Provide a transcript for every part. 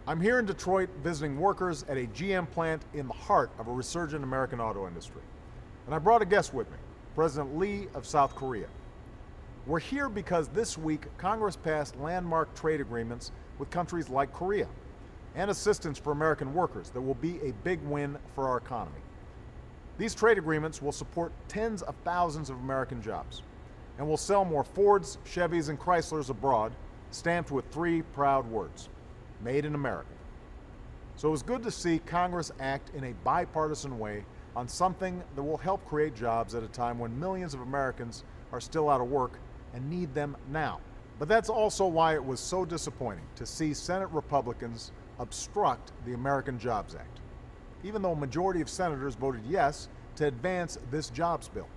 I'm here in Detroit visiting workers at a GM plant in the heart of a resurgent American auto industry. And I brought a guest with me, President Lee of South Korea. We're here because this week Congress passed landmark trade agreements with countries like Korea and assistance for American workers that will be a big win for our economy. These trade agreements will support tens of thousands of American jobs and will sell more Fords, Chevys, and Chryslers abroad, stamped with three proud words: Made in America. So it was good to see Congress act in a bipartisan way on something that will help create jobs at a time when millions of Americans are still out of work and need them now. But that's also why it was so disappointing to see Senate Republicans obstruct the American Jobs Act, even though a majority of senators voted yes to advance this jobs bill.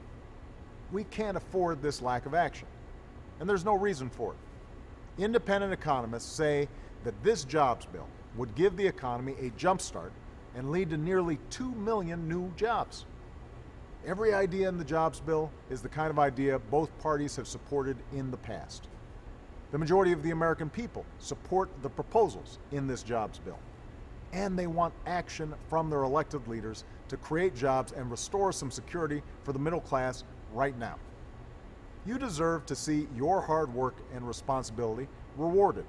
We can't afford this lack of action, and there's no reason for it. Independent economists say that this jobs bill would give the economy a jump start and lead to nearly 2 million new jobs. Every idea in the jobs bill is the kind of idea both parties have supported in the past. The majority of the American people support the proposals in this jobs bill, and they want action from their elected leaders to create jobs and restore some security for the middle class right now. You deserve to see your hard work and responsibility rewarded,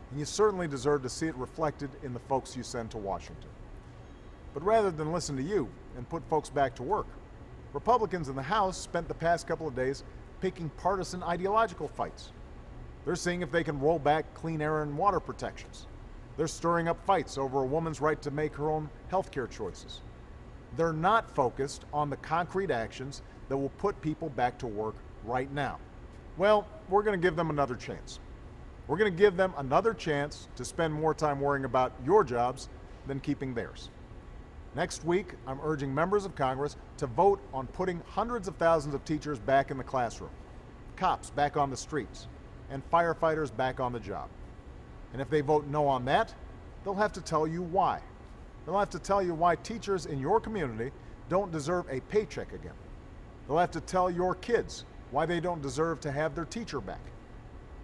and you certainly deserve to see it reflected in the folks you send to Washington. But rather than listen to you and put folks back to work, Republicans in the House spent the past couple of days picking partisan ideological fights. They're seeing if they can roll back clean air and water protections. They're stirring up fights over a woman's right to make her own health care choices. They're not focused on the concrete actions that will put people back to work right now. Well, we're going to give them another chance. We're going to give them another chance to spend more time worrying about your jobs than keeping theirs. Next week, I'm urging members of Congress to vote on putting hundreds of thousands of teachers back in the classroom, cops back on the streets, and firefighters back on the job. And if they vote no on that, they'll have to tell you why. They'll have to tell you why teachers in your community don't deserve a paycheck again. They'll have to tell your kids why they don't deserve to have their teacher back.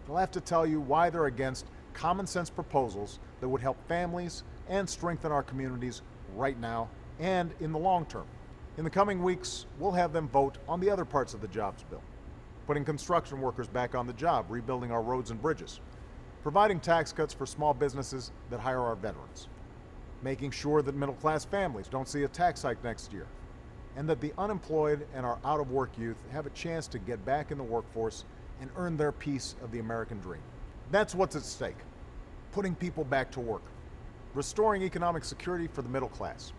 They'll have to tell you why they're against common sense proposals that would help families and strengthen our communities right now and in the long term. In the coming weeks, we'll have them vote on the other parts of the jobs bill, putting construction workers back on the job, rebuilding our roads and bridges, providing tax cuts for small businesses that hire our veterans, making sure that middle-class families don't see a tax hike next year, and that the unemployed and our out-of-work youth have a chance to get back in the workforce and earn their piece of the American dream. That's what's at stake: putting people back to work, restoring economic security for the middle class,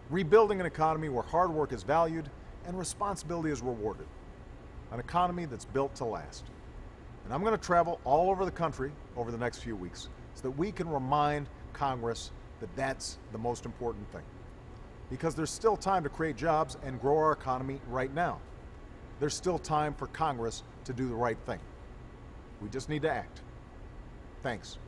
rebuilding an economy where hard work is valued and responsibility is rewarded, an economy that's built to last. And I'm going to travel all over the country over the next few weeks so that we can remind Congress that that's the most important thing. Because there's still time to create jobs and grow our economy right now. There's still time for Congress to do the right thing. We just need to act. Thanks.